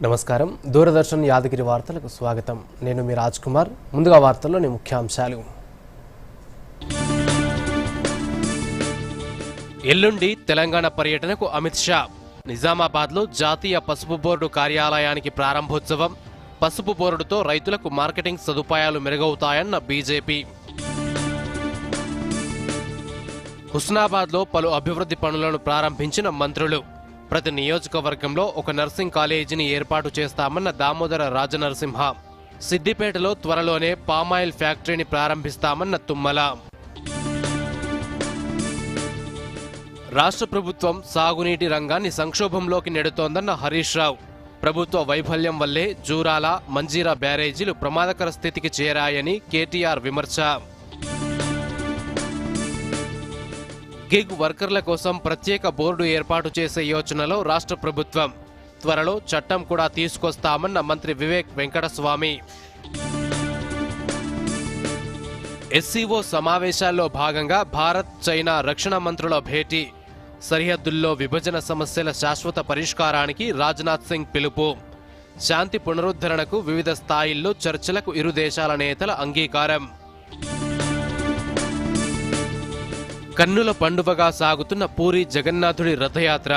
నమస్కారం. దూరదర్శన్ యాదగిరి వార్తలకు స్వాగతం. నేను మీ రాజ్ కుమార్. ముందుగా వార్తల్లోని ముఖ్యాంశాలు. ఎల్లుండి తెలంగాణ పర్యటనకు అమిత్ షా. నిజామాబాద్లో జాతీయ పసుపు బోర్డు కార్యాలయానికి ప్రారంభోత్సవం. పసుపు బోర్డుతో రైతులకు మార్కెటింగ్ సదుపాయాలు మెరుగవుతాయన్న బీజేపీ. హుస్నాబాద్లో పలు అభివృద్ధి పనులను ప్రారంభించిన మంత్రులు. ప్రతి నియోజకవర్గంలో ఒక నర్సింగ్ కాలేజీని ఏర్పాటు చేస్తామన్న దామోదర రాజనరసింహ. సిద్దిపేటలో త్వరలోనే పామాయిల్ ఫ్యాక్టరీని ప్రారంభిస్తామన్న తుమ్మల. రాష్ట్ర ప్రభుత్వం సాగునీటి రంగాన్ని సంక్షోభంలోకి నెడుతోందన్న హరీష్ రావు. ప్రభుత్వ వైఫల్యం వల్లే జూరాల, మంజీరా బ్యారేజీలు ప్రమాదకర స్థితికి చేరాయని కేటీఆర్ విమర్శ. గిగ్ వర్కర్ల కోసం ప్రత్యేక బోర్డు ఏర్పాటు చేసే యోచనలో రాష్ట్ర ప్రభుత్వం. త్వరలో చట్టం కూడా తీసుకొస్తామన్న మంత్రి వివేక్ వెంకటస్వామి. ఎస్సీఓ సమావేశాల్లో భాగంగా భారత్, చైనా రక్షణ మంత్రుల భేటీ. సరిహద్దుల్లో విభజన సమస్యల శాశ్వత పరిష్కారానికి రాజ్నాథ్ సింగ్ పిలుపు. శాంతి పునరుద్ధరణకు వివిధ స్థాయిల్లో చర్చలకు ఇరు దేశాల నేతల అంగీకారం. కన్నుల పండువగా సాగుతున్న పూరి జగన్నాథుడి రథయాత్ర.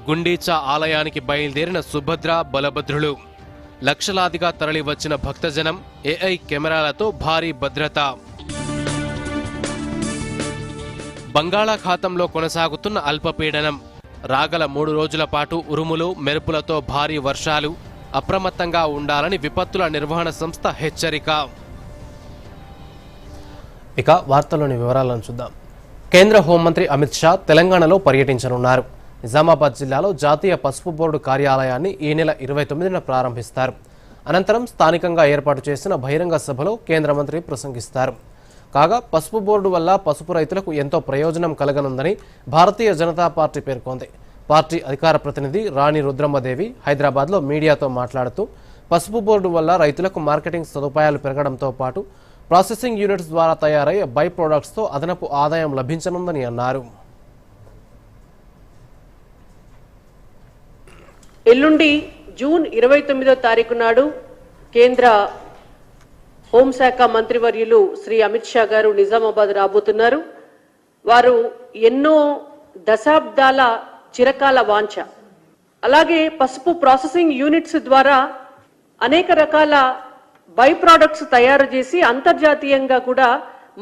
గుండీచా ఆలయానికి బయలుదేరిన సుభద్ర, బలభద్రులు. లక్షలాదిగా తరలివచ్చిన భక్తజనం. ఏఐ కెమెరాలతో భారీ భద్రత. బంగాళాఖాతంలో కొనసాగుతున్న అల్పపీడనం. రాగల 3 రోజుల పాటు ఉరుములు, మెరుపులతో భారీ వర్షాలు. అప్రమత్తంగా ఉండాలని విపత్తుల నిర్వహణ సంస్థ హెచ్చరిక. ఇక వార్తల్లోని వివరాలను చూద్దాం. కేంద్ర హోంమంత్రి అమిత్ షా తెలంగాణలో పర్యటించనున్నారు. నిజామాబాద్ జిల్లాలో జాతీయ పసుపు బోర్డు కార్యాలయాన్ని ఈ నెల 29న ప్రారంభిస్తారు. అనంతరం స్థానికంగా ఏర్పాటు చేసిన బహిరంగ సభలో కేంద్ర మంత్రి ప్రసంగిస్తారు. కాగా పసుపు బోర్డు వల్ల పసుపు రైతులకు ఎంతో ప్రయోజనం కలగనుందని భారతీయ జనతా పార్టీ పేర్కొంది. పార్టీ అధికార ప్రతినిధి రాణి రుద్రమ్మదేవి హైదరాబాద్లో మీడియాతో మాట్లాడుతూ పసుపు బోర్డు వల్ల రైతులకు మార్కెటింగ్ సదుపాయాలు పెరగడంతో పాటు ప్రాసెసింగ్ యూనిట్స్ ద్వారా తయారయ్యే బై ప్రొడక్ట్స్తో అదనపు ఆదాయం లభించనుందని అన్నారు. ఎల్లుండి జూన్ 29వ తారీఖు నాడు కేంద్ర హోంశాఖ మంత్రివర్యులు శ్రీ అమిత్ షా గారు నిజామాబాద్ రాబోతున్నారు. వారు ఎన్నో దశాబ్దాల చిరకాల వాంఛ, అలాగే పసుపు ప్రాసెసింగ్ యూనిట్స్ ద్వారా అనేక రకాల బై ప్రోడక్ట్స్ తయారు చేసి అంతర్జాతీయంగా కూడా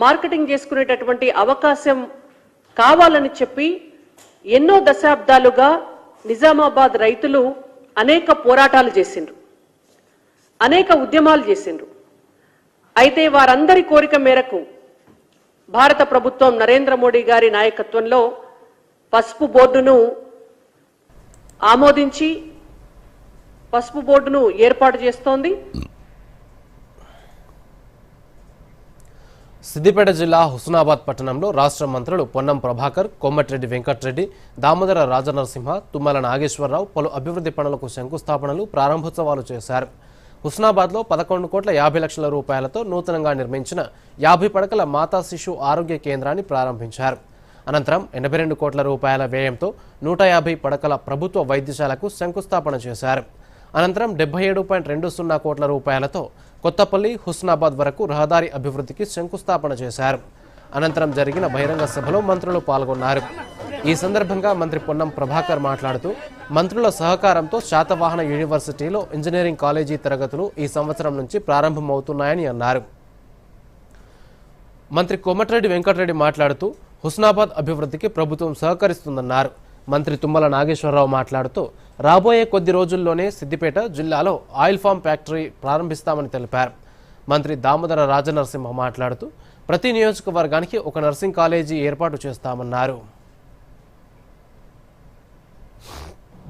మార్కెటింగ్ చేసుకునేటటువంటి అవకాశం కావాలని చెప్పి ఎన్నో దశాబ్దాలుగా నిజామాబాద్ రైతులు అనేక పోరాటాలు చేసిండ్రు, అనేక ఉద్యమాలు చేసిండ్రు. అయితే వారందరి కోరిక మేరకు భారత ప్రభుత్వం నరేంద్ర మోడీ గారి నాయకత్వంలో పసుపు బోర్డును ఆమోదించి పసుపు బోర్డును ఏర్పాటు చేస్తోంది. సిద్దిపేట జిల్లా హుస్నాబాద్ పట్టణంలో రాష్ట్ర మంత్రులు పొన్నం ప్రభాకర్, కోమటిరెడ్డి వెంకటరెడ్డి, దామోదర రాజనరసింహ, తుమ్మల నాగేశ్వరరావు పలు అభివృద్ధి పనులకు శంకుస్థాపనలు, ప్రారంభోత్సవాలు చేశారు. హుస్నాబాద్లో 11,50,00,000 రూపాయలతో నూతనంగా నిర్మించిన 50 పడకల మాతా శిశు ఆరోగ్య కేంద్రాన్ని ప్రారంభించారు. అనంతరం 82 కోట్ల రూపాయల వ్యయంతో 150 పడకల ప్రభుత్వ వైద్యశాలకు శంకుస్థాపన చేశారు. అనంతరం 77.20 కోట్ల రూపాయలతో కొత్తపల్లి, హుస్నాబాద్ వరకు రహదారి అభివృద్ధికి శంకుస్థాపన చేశారు. అనంతరం జరిగిన బహిరంగ సభలో మంత్రులు పాల్గొన్నారు. ఈ సందర్భంగా మంత్రి పొన్నం ప్రభాకర్ మాట్లాడుతూ మంత్రుల సహకారంతో శాతవాహన యూనివర్సిటీలో ఇంజనీరింగ్ కాలేజీ తరగతులు ఈ సంవత్సరం నుంచి ప్రారంభమవుతున్నాయని అన్నారు. మంత్రి కోమటిరెడ్డి వెంకటరెడ్డి మాట్లాడుతూ హుస్నాబాద్ అభివృద్ధికి ప్రభుత్వం సహకరిస్తుందన్నారు. మంత్రి తుమ్మల నాగేశ్వరరావు మాట్లాడుతూ రాబోయే కొద్ది రోజుల్లోనే సిద్దిపేట జిల్లాలో ఆయిల్ ఫామ్ ఫ్యాక్టరీ ప్రారంభిస్తామని తెలిపారు. మంత్రి దామోదర రాజనరసింహ మాట్లాడుతూ ప్రతి నియోజకవర్గానికి ఒక నర్సింగ్ కాలేజీ ఏర్పాటు చేస్తామన్నారు.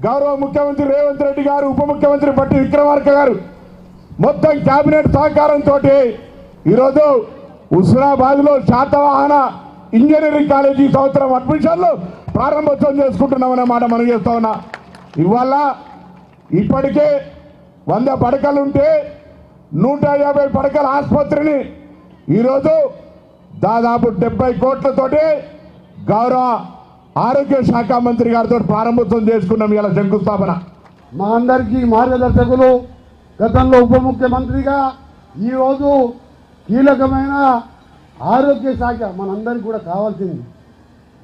గౌరవ ముఖ్యమంత్రి రేవంత్ రెడ్డి గారు, ఉప ముఖ్యమంత్రి భట్టి విక్రమార్క గారు మొత్తం కేబినెట్ సహకారంతో ఈరోజు హుస్నాబాద్లో శాతవాహన ఇంజనీరింగ్ కాలేజీ సంవత్సరం అడ్మిషన్లు ప్రారంభోత్సవం చేసుకుంటున్నామన్నమాట మనం చేస్తా ఉన్నా. ఇవాళ ఇప్పటికే 100 పడకలుంటే 150 పడకల ఆసుపత్రిని ఈరోజు దాదాపు 70 కోట్లతోటి గౌరవ ఆరోగ్య శాఖ మంత్రి గారితో ప్రారంభోత్సవం చేసుకున్నాం. ఇలా శంకుస్థాపన మా అందరికీ మార్గదర్శకులు, గతంలో ఉప ముఖ్యమంత్రిగా ఈరోజు కీలకమైన ఆరోగ్య శాఖ మనందరికీ కూడా కావాల్సింది.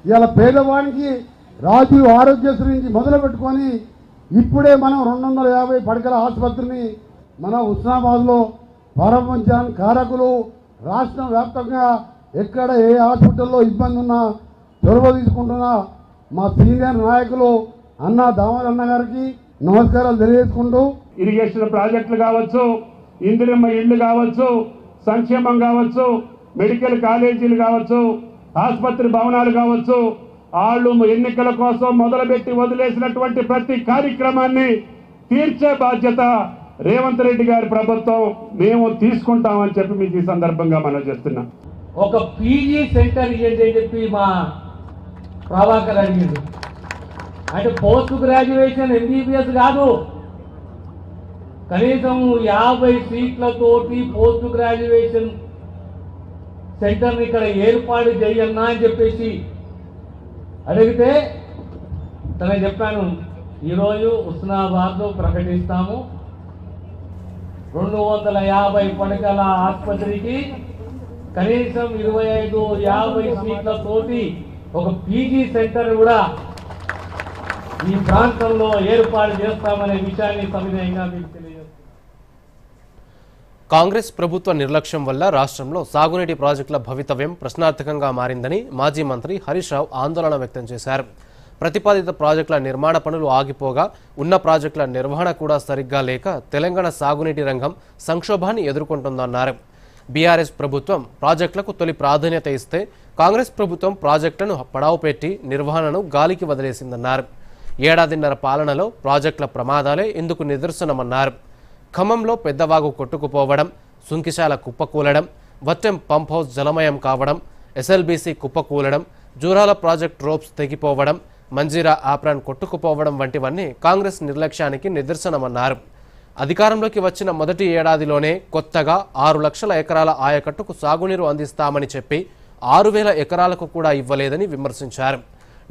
ఇవాళ పేదవానికి రాజీవ్ ఆరోగ్యశ్రీ నుంచి మొదలు పెట్టుకొని ఇప్పుడే మనం 250 పడకల ఆసుపత్రిని మన హుస్నాబాద్లో ప్రారంభించడానికి కారకులు. రాష్ట్రం వ్యాప్తంగా ఎక్కడ ఏ హాస్పిటల్లో ఇబ్బంది ఉన్నా చొరవ తీసుకుంటున్నా మా సీనియర్ నాయకులు అన్న దామోదర్ గారికి నమస్కారాలు తెలియజేసుకుంటూ, ఇరిగేషన్ ప్రాజెక్టులు కావచ్చు, ఇందిరమ్మ ఇళ్ళు కావచ్చు, సంక్షేమం కావచ్చు, మెడికల్ కాలేజీలు కావచ్చు, ఆసుపత్రి భవనాలు కావచ్చు, వాళ్ళు ఎన్నికల కోసం మొదలుపెట్టి వదిలేసినటువంటి ప్రతి కార్యక్రమాన్ని తీర్చే బాధ్యత రేవంత్ రెడ్డి గారి ప్రభుత్వం మేము తీసుకుంటామని చెప్పి మీకు ఈ సందర్భంగా మనం చేస్తున్నాం. ఒక పీజీ సెంటర్ ఇవ్వండి అని చెప్పి మా ప్రభాకర్ అడిగింది. అంటే పోస్ట్ గ్రాడ్యుయేషన్ ఎంబీబీఎస్ కాదు, కనీసం 50 సీట్లతోటి పోస్ట్ గ్రాడ్యుయేషన్ సెంటర్ని ఇక్కడ ఏర్పాటు చేయన్నా అని చెప్పేసి అడిగితే తనకు చెప్పాను, ఈరోజు హుస్నాబాద్లో ప్రకటిస్తాము 250 పడకల ఆసుపత్రికి కనీసం 25-50 సీట్లతోటి ఒక పీజీ సెంటర్ కూడా ఈ ప్రాంతంలో ఏర్పాటు చేస్తామనే విషయాన్ని సవినయంగా మీకు తెలియజేస్తాను. కాంగ్రెస్ ప్రభుత్వ నిర్లక్ష్యం వల్ల రాష్ట్రంలో సాగునీటి ప్రాజెక్టుల భవితవ్యం ప్రశ్నార్థకంగా మారిందని మాజీ మంత్రి హరీష్ రావు ఆందోళన వ్యక్తం చేశారు. ప్రతిపాదిత ప్రాజెక్టుల నిర్మాణ పనులు ఆగిపోగా ఉన్న ప్రాజెక్టుల నిర్వహణ కూడా సరిగ్గా లేక తెలంగాణ సాగునీటి రంగం సంక్షోభాన్ని ఎదుర్కొంటోందన్నారు. బీఆర్ఎస్ ప్రభుత్వం ప్రాజెక్టులకు తొలి ప్రాధాన్యత ఇస్తే కాంగ్రెస్ ప్రభుత్వం ప్రాజెక్టులను పడావు పెట్టి నిర్వహణను గాలికి వదిలేసిందన్నారు. ఏడాదిన్నర పాలనలో ప్రాజెక్టుల ప్రమాదాలే ఇందుకు నిదర్శనమన్నారు. ఖమ్మంలో పెద్దవాగు కొట్టుకుపోవడం, సుంకిశాల కుప్పకూలడం, వట్టెం పంప్ హౌస్ జలమయం కావడం, ఎస్ఎల్బీసీ కుప్పకూలడం, జూరాల ప్రాజెక్టు రోప్స్ తెగిపోవడం, మంజీరా ఆప్రాన్ కొట్టుకుపోవడం వంటివన్నీ కాంగ్రెస్ నిర్లక్ష్యానికి నిదర్శనమన్నారు. అధికారంలోకి వచ్చిన మొదటి ఏడాదిలోనే కొత్తగా 6 లక్షల ఎకరాల ఆయకట్టుకు సాగునీరు అందిస్తామని చెప్పి 6,000 ఎకరాలకు కూడా ఇవ్వలేదని విమర్శించారు.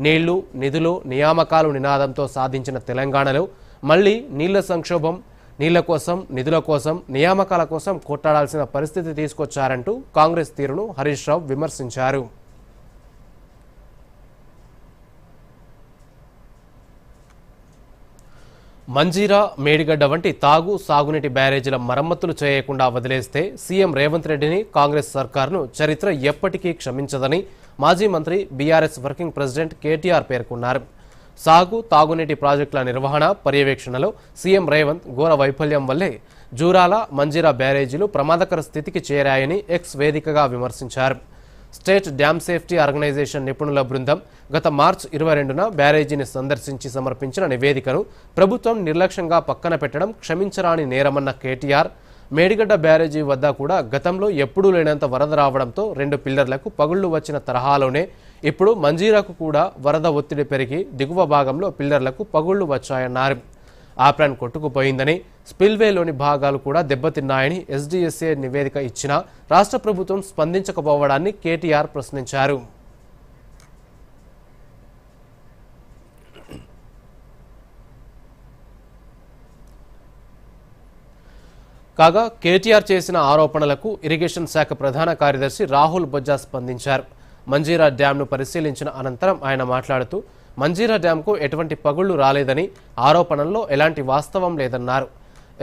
నీళ్లు, నిధులు, నియామకాలు నినాదంతో సాధించిన తెలంగాణలో మళ్లీ నీళ్ల సంక్షోభం, నీళ్ల కోసం, నిధుల కోసం, నియామకాల కోసం కొట్టాడాల్సిన పరిస్థితి తీసుకొచ్చారంటూ కాంగ్రెస్ తీరును హరీష్ రావు విమర్శించారు. మంజీరా, మేడిగడ్డ వంటి తాగు, సాగునీటి బ్యారేజీల మరమ్మతులు చేయకుండా వదిలేస్తే సీఎం రేవంత్ రెడ్డిని, కాంగ్రెస్ సర్కార్ను చరిత్ర ఎప్పటికీ క్షమించదని మాజీ మంత్రి బీఆర్ఎస్ వర్కింగ్ ప్రెసిడెంట్ కేటీఆర్ పేర్కొన్నారు. సాగు, తాగునీటి ప్రాజెక్టుల నిర్వహణ, పర్యవేక్షణలో సీఎం రేవంత్ ఘోర వైఫల్యం వల్లే జూరాల, మంజీరా బ్యారేజీలు ప్రమాదకర స్థితికి చేరాయని ఎక్స్ వేదికగా విమర్శించారు. స్టేట్ డ్యామ్ సేఫ్టీ ఆర్గనైజేషన్ నిపుణుల బృందం గత మార్చి 22న బ్యారేజీని సందర్శించి సమర్పించిన నివేదికను ప్రభుత్వం నిర్లక్ష్యంగా పక్కన పెట్టడం క్షమించరాని నేరమన్న కేటీఆర్, మేడిగడ్డ బ్యారేజీ వద్ద కూడా గతంలో ఎప్పుడూ లేనంత వరద రావడంతో 2 పిల్లర్లకు పగుళ్లు వచ్చిన తరహాలోనే ఇప్పుడు మంజీరాకు కూడా వరద ఒత్తిడి పెరిగి దిగువ భాగంలో పిల్లర్లకు పగుళ్లు వచ్చాయన్నారు. ఆప్రాన్ కొట్టుకుపోయిందని, స్పిల్వేలోని భాగాలు కూడా దెబ్బతిన్నాయని ఎస్డీఎస్ఏ నివేదిక ఇచ్చినా రాష్ట్ర ప్రభుత్వం స్పందించకపోవడాన్ని కేటీఆర్ ప్రశ్నించారు. కాగా కేటీఆర్ చేసిన ఆరోపణలకు ఇరిగేషన్ శాఖ ప్రధాన కార్యదర్శి రాహుల్ బొజ్జా స్పందించారు. మంజీరా డ్యాంను పరిశీలించిన అనంతరం ఆయన మాట్లాడుతూ మంజీరా డ్యాంకు ఎటువంటి పగుళ్లు రాలేదని, ఆరోపణల్లో ఎలాంటి వాస్తవం లేదన్నారు.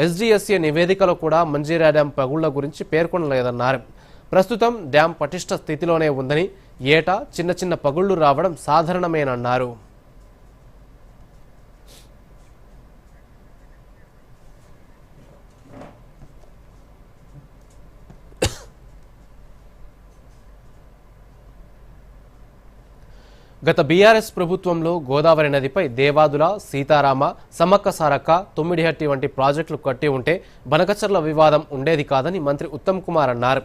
ఎస్డీఎస్ఏ నివేదికలో కూడా మంజీరా డ్యాం పగుళ్ల గురించి పేర్కొనలేదన్నారు. ప్రస్తుతం డ్యాం పటిష్ట స్థితిలోనే ఉందని, ఏటా చిన్న చిన్న పగుళ్లు రావడం సాధారణమేనన్నారు. గత బీఆర్ఎస్ ప్రభుత్వంలో గోదావరి నదిపై దేవాదుల, సీతారామ, సమ్మక్క సారక్క, తొమ్మిడిహట్టి వంటి ప్రాజెక్టులు కట్టి ఉంటే బనకచర్ల వివాదం ఉండేది కాదని మంత్రి ఉత్తమ్ కుమార్ అన్నారు.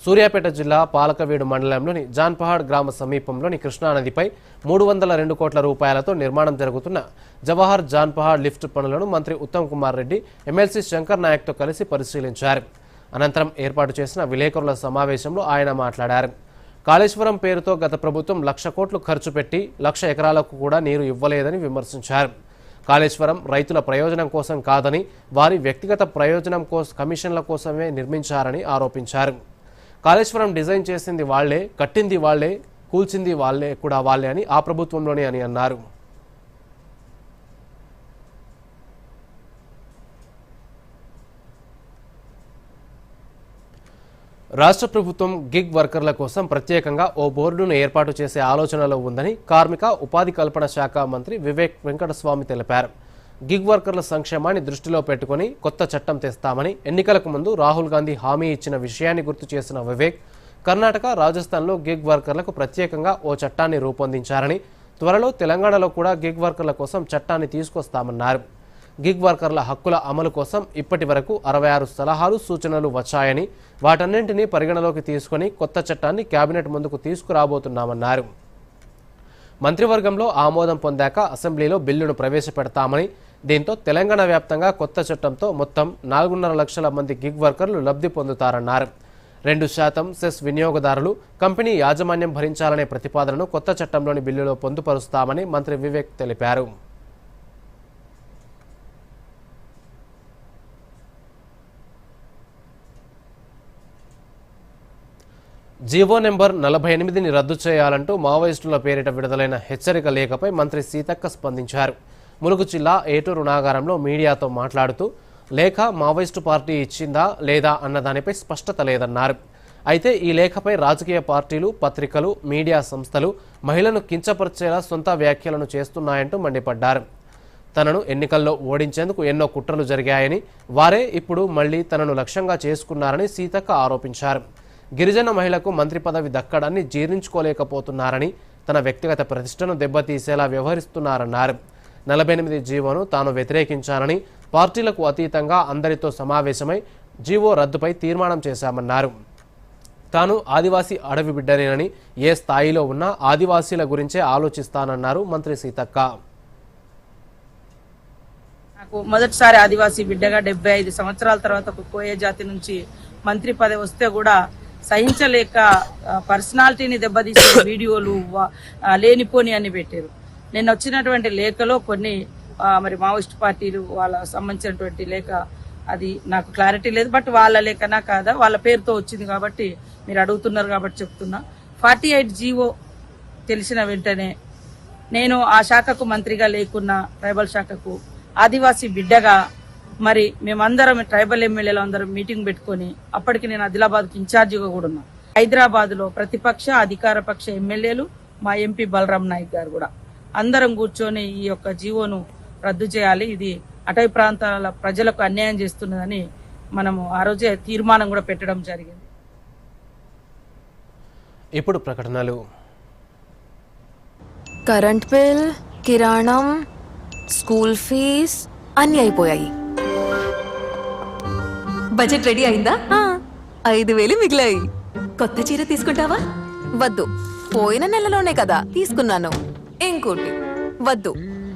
సూర్యాపేట జిల్లా పాలకవీడు మండలంలోని జాన్పహాడ్ గ్రామ సమీపంలోని కృష్ణానదిపై 302 కోట్ల రూపాయలతో నిర్మాణం జరుగుతున్న జవహర్ జాన్పహాడ్ లిఫ్ట్ పనులను మంత్రి ఉత్తమ్ కుమార్ రెడ్డి ఎమ్మెల్సీ శంకర్ నాయక్తో కలిసి పరిశీలించారు. అనంతరం ఏర్పాటు చేసిన విలేకరుల సమావేశంలో ఆయన మాట్లాడారు. కాళేశ్వరం పేరుతో గత ప్రభుత్వం 1,00,000 కోట్లు ఖర్చు పెట్టి 1,00,000 ఎకరాలకు కూడా నీరు ఇవ్వలేదని విమర్శించారు. కాళేశ్వరం రైతుల ప్రయోజనం కోసం కాదని వారి వ్యక్తిగత ప్రయోజనం కమిషన్ల కోసమే నిర్మించారని ఆరోపించారు. కాళేశ్వరం డిజైన్ చేసింది వాళ్లే, కట్టింది వాళ్లే, కూల్చింది వాళ్లే కూడా వాళ్లే అని ఆ ప్రభుత్వంలోనే అని అన్నారు. రాష్ట్ర ప్రభుత్వం గిగ్ వర్కర్ల కోసం ప్రత్యేకంగా ఓ బోర్డును ఏర్పాటు చేసే ఆలోచనలో ఉందని కార్మిక ఉపాధి కల్పన శాఖ మంత్రి వివేక్ వెంకటస్వామి తెలిపారు. గిగ్ వర్కర్ల సంక్షేమాన్ని దృష్టిలో పెట్టుకుని కొత్త చట్టం తెస్తామని ఎన్నికలకు ముందు రాహుల్ గాంధీ హామీ ఇచ్చిన విషయాన్ని గుర్తు చేసిన వివేక్, కర్ణాటక, రాజస్థాన్లో గిగ్ వర్కర్లకు ప్రత్యేకంగా ఓ చట్టాన్ని రూపొందించారని, త్వరలో తెలంగాణలో కూడా గిగ్ వర్కర్ల కోసం చట్టాన్ని తీసుకొస్తామన్నారు. గిగ్ వర్కర్ల హక్కుల అమలు కోసం ఇప్పటి వరకు 66 సలహాలు, సూచనలు వచ్చాయని, వాటన్నింటినీ పరిగణలోకి తీసుకుని కొత్త చట్టాన్ని కేబినెట్ ముందుకు తీసుకురాబోతున్నామన్నారు. మంత్రివర్గంలో ఆమోదం పొందాక అసెంబ్లీలో బిల్లును ప్రవేశపెడతామని, దీంతో తెలంగాణ వ్యాప్తంగా కొత్త చట్టంతో మొత్తం 4.5 లక్షల మంది గిగ్ వర్కర్లు లబ్ధి పొందుతారన్నారు. 2% సెస్ వినియోగదారులు, కంపెనీ యాజమాన్యం భరించాలనే ప్రతిపాదనను కొత్త చట్టంలోని బిల్లులో పొందుపరుస్తామని మంత్రి వివేక్ తెలిపారు. జీవో నెంబర్ 48ని రద్దు చేయాలంటూ మావోయిస్టుల పేరిట విడుదలైన హెచ్చరిక లేఖపై మంత్రి సీతక్క స్పందించారు. ములుగు జిల్లా ఏటూరు నాగారంలో మీడియాతో మాట్లాడుతూ, లేఖ మావోయిస్టు పార్టీ ఇచ్చిందా లేదా అన్నదానిపై స్పష్టత లేదన్నారు. అయితే ఈ లేఖపై రాజకీయ పార్టీలు, పత్రికలు, మీడియా సంస్థలు మహిళను కించపరిచేలా సొంత వ్యాఖ్యలను చేస్తున్నాయంటూ మండిపడ్డారు. తనను ఎన్నికల్లో ఓడించేందుకు ఎన్నో కుట్రలు జరిగాయని, వారే ఇప్పుడు మళ్లీ తనను లక్ష్యంగా చేసుకున్నారని సీతక్క ఆరోపించారు. గిరిజన మహిళకు మంత్రి పదవి దక్కడాన్ని జీర్ణించుకోలేకపోతున్నారని, తన వ్యక్తిగత ప్రతిష్టను దెబ్బతీసేలా వ్యవహరిస్తున్నారన్నారు. 48 జీవోను తాను వ్యతిరేకించానని, పార్టీలకు అతీతంగా అందరితో సమావేశమై జీవో రద్దుపై తీర్మానం చేశామన్నారు. తాను ఆదివాసీ అడవి బిడ్డనేనని, ఏ స్థాయిలో ఉన్నా ఆదివాసీల గురించే ఆలోచిస్తానన్నారు మంత్రి సీతక్క. నాకు మొదటిసారి ఆదివాసీ బిడ్డగా 75 సంవత్సరాల తర్వాత ఒక కోయ జాతి నుంచి మంత్రి పదవి వస్తే కూడా సహించలేక పర్సనాలిటీని దెబ్బతీసే వీడియోలు లేనిపోని అని పెట్టారు. నేను వచ్చినటువంటి లేఖలో కొన్ని మరి మావోయిస్ట్ పార్టీలు వాళ్ళ సంబంధించినటువంటి లేఖ, అది నాకు క్లారిటీ లేదు, బట్ వాళ్ళ లేఖనా కాదా వాళ్ళ పేరుతో వచ్చింది కాబట్టి మీరు అడుగుతున్నారు కాబట్టి చెప్తున్నా. 48 జీవో తెలిసిన వెంటనే నేను ఆ శాఖకు మంత్రిగా లేకున్నా, ట్రైబల్ శాఖకు ఆదివాసీ బిడ్డగా మరి మేమందరం ట్రైబల్ ఎమ్మెల్యేలు అందరం మీటింగ్ పెట్టుకుని, అప్పటికి నేను ఆదిలాబాద్కి ఇన్ఛార్జిగా కూడా ఉన్నా. హైదరాబాద్లో ప్రతిపక్ష, అధికార పక్ష ఎమ్మెల్యేలు, మా ఎంపీ బలరాం నాయక్ గారు కూడా అందరం కూర్చొని ఈ యొక్క జీవోను రద్దు చేయాలి, ఇది అటవీ ప్రాంతాల ప్రజలకు అన్యాయం చేస్తున్నదని మనము ఆ రోజే తీర్మానం కూడా పెట్టడం జరిగింది. ఇప్పుడు ప్రకటనలు. కరెంట్ బిల్, కిరాణం, స్కూల్ ఫీజ్ అన్నీ అయిపోయాయి. బడ్జెట్ రెడీ అయిందా? 5,000 మిగిలాయి. కొత్త చీర తీసుకుంటావా? వద్దు, పోయిన నెలలోనే కదా తీసుకున్నాను. ఇంకోటి వద్దు,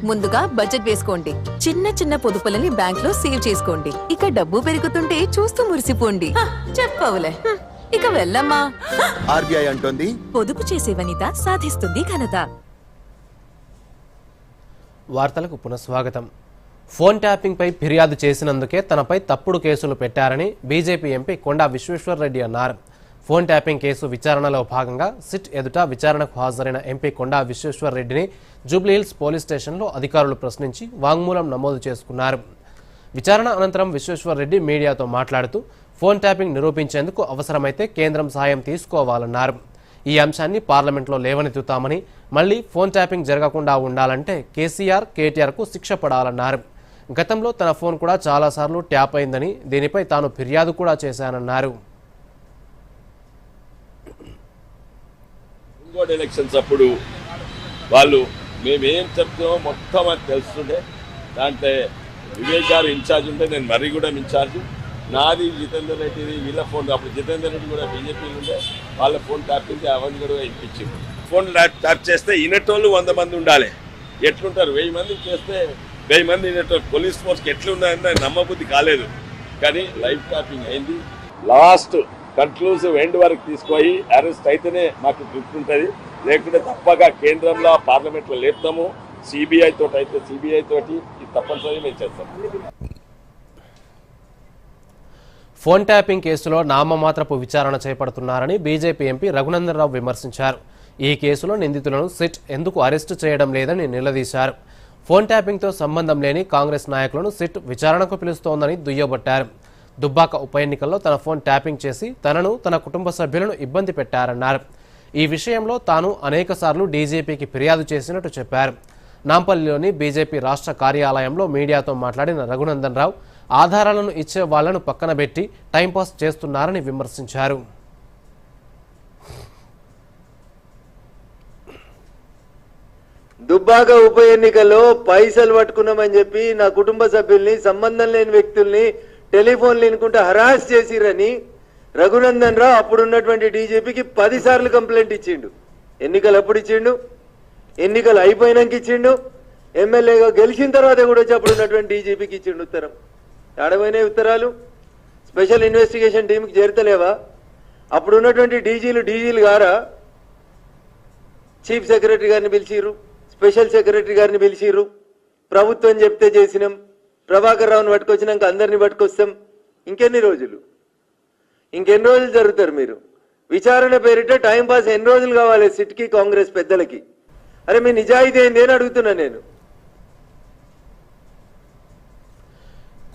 ముందుగా బడ్జెట్ వేసుకోండి. చిన్న చిన్న పొదుపులని బ్యాంక్ లో సేవ్ చేసుకోండి. ఇక డబ్బు పెరుగుతుంటే చూస్తూ మురిసిపోండి. చెప్పవులే. ఇక వెళ్ళమ్మా. ఆర్బీఐ అంటోంది, పొదుపు చేసే వనిత సాధిస్తుంది ఘనత. వార్తలకు పునఃస్వాగతం. ఫోన్ ట్యాపింగ్పై ఫిర్యాదు చేసినందుకే తనపై తప్పుడు కేసులు పెట్టారని బీజేపీ ఎంపీ కొండా విశ్వేశ్వర్రెడ్డి అన్నారు. ఫోన్ ట్యాపింగ్ కేసు విచారణలో భాగంగా సిట్ ఎదుట విచారణకు హాజరైన ఎంపీ కొండా విశ్వేశ్వర్రెడ్డిని జూబ్లీహిల్స్ పోలీస్ స్టేషన్లో అధికారులు ప్రశ్నించి వాంగ్మూలం నమోదు చేసుకున్నారు. విచారణ అనంతరం విశ్వేశ్వర్రెడ్డి మీడియాతో మాట్లాడుతూ, ఫోన్ ట్యాపింగ్ నిరూపించేందుకు అవసరమైతే కేంద్రం సాయం తీసుకోవాలన్నారు. ఈ అంశాన్ని పార్లమెంట్లో లేవనెత్తుతామని, మళ్లీ ఫోన్ ట్యాపింగ్ జరగకుండా ఉండాలంటే కేసీఆర్, కేటీఆర్కు శిక్ష పడాలన్నారు. గతంలో తన ఫోన్ కూడా చాలాసార్లు ట్యాప్ అయిందని, దీనిపై తాను ఫిర్యాదు కూడా చేశానన్నారు. ఇంకోటి ఎలక్షన్స్ అప్పుడు వాళ్ళు మేమేం చెప్తున్నామో మొత్తం అది తెలుస్తుండే. దాంట్లో వివేక్ గారు ఇన్ఛార్జ్ ఉంటే నేను మర్రిగూడెం ఇన్ఛార్జ్, నాది జితేందర్ రెడ్డిది, వీళ్ళ ఫోన్. అప్పుడు జితేందర్ రెడ్డి కూడా బీజేపీలో ఉండే, వాళ్ళ ఫోన్ ట్యాపింగ్ అవన్నీ కూడా ఇప్పించింది. ఫోన్ ట్యాప్ చేస్తే ఇనటోళ్ళు 100 మంది ఉండాలి. ఎట్లుంటారు? 1000 మంది చేస్తే 1000 మంది ఇనటోళ్ళు. పోలీస్ ఫోర్స్కి ఎట్లున్నాయని నమ్మబుద్ధి కాలేదు, కానీ లైవ్ ట్యాపింగ్ అయింది. లాస్ట్ కన్క్లూజివ్ ఎండ్ వరకు తీసుకుపోయి అరెస్ట్ అయితేనే మాకు గుర్తుంటుంది, లేకుంటే తప్పగా కేంద్రంలో పార్లమెంట్లో లేపుతాము, సిబిఐ తోటి అయితే సిబిఐ తోటి ఇది తప్పనిసరిగా మేము చేస్తాం. ఫోన్ ట్యాపింగ్ కేసులో నామమాత్రపు విచారణ చేపడుతున్నారని బీజేపీ ఎంపీ రఘునందన్ రావు విమర్శించారు. ఈ కేసులో నిందితులను సిట్ ఎందుకు అరెస్టు చేయడం లేదని నిలదీశారు. ఫోన్ ట్యాపింగ్తో సంబంధం లేని కాంగ్రెస్ నాయకులను సిట్ విచారణకు పిలుస్తోందని దుయ్యబట్టారు. దుబ్బాక ఉప ఎన్నికల్లో తన ఫోన్ ట్యాపింగ్ చేసి తనను తన కుటుంబ సభ్యులను ఇబ్బంది పెట్టారన్నారు. ఈ విషయంలో తాను అనేకసార్లు డీజీపీకి ఫిర్యాదు చేసినట్టు చెప్పారు. నాంపల్లిలోని బీజేపీ రాష్ట్ర కార్యాలయంలో మీడియాతో మాట్లాడిన రఘునందన్ రావు ఆధారాలను ఇచ్చే వాళ్లను పక్కన పెట్టి టైంపాస్ చేస్తున్నారని విమర్శించారు. దుబ్బాక ఉప ఎన్నికల్లో పైసలు పట్టుకున్నామని చెప్పి నా కుటుంబ సభ్యుల్ని సంబంధం లేని వ్యక్తుల్ని టెలిఫోన్ లేనుకుంటూ హరాస్ చేసిరని రఘునందన్ రావు అప్పుడున్నటువంటి డీజీపీకి 10 సార్లు కంప్లైంట్ ఇచ్చిండు. ఎన్నికలు ఎప్పుడు ఇచ్చిండు? ఎన్నికలు అయిపోయినాక ఇచ్చిండు. ఎమ్మెల్యేగా గెలిచిన తర్వాత కూడా వచ్చి అప్పుడున్నటువంటి డీజీపీకి ఇచ్చిండు ఉత్తరం. ఆడపోయినాయి ఉత్తరాలు. స్పెషల్ ఇన్వెస్టిగేషన్ టీంకి చేరతలేవా? అప్పుడున్నటువంటి డీజీలు గారా చీఫ్ సెక్రటరీ గారిని పిలిచిర్రు, స్పెషల్ సెక్రటరీ గారిని పిలిచిర్రు. ప్రభుత్వం చెప్తే చేసినాం. ప్రభాకర్ రావుని పట్టుకొచ్చినాక అందరినీ పట్టుకొస్తాం. ఇంకెన్ని రోజులు జరుగుతారు మీరు? విచారణ పేరిట టైంపాస్ ఎన్ని రోజులు కావాలి సిట్కి, కాంగ్రెస్ పెద్దలకి? అరే మీ నిజాయితీ ఏంది అని అడుగుతున్నా నేను.